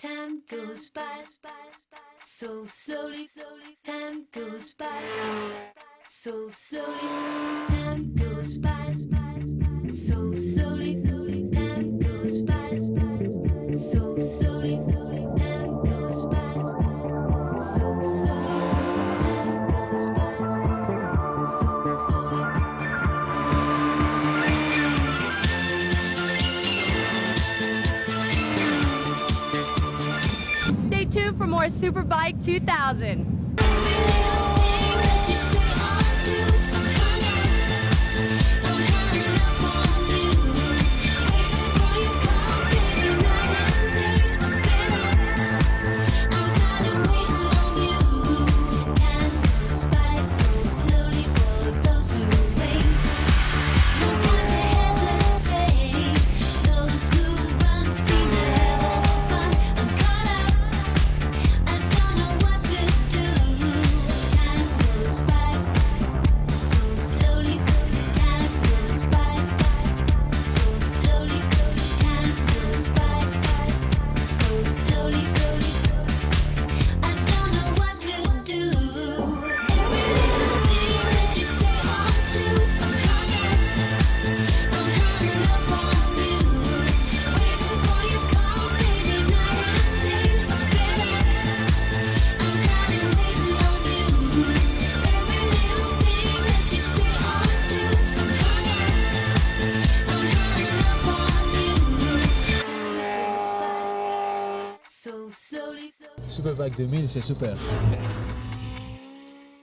time goes by so slowly. Time goes by so slowly. Time goes by so slowly. Time goes by so slowly. Time goes by so slowly. Time goes by so slowly. Stay tuned for more SuperBike 2000. SuperBike 2000, c'est super.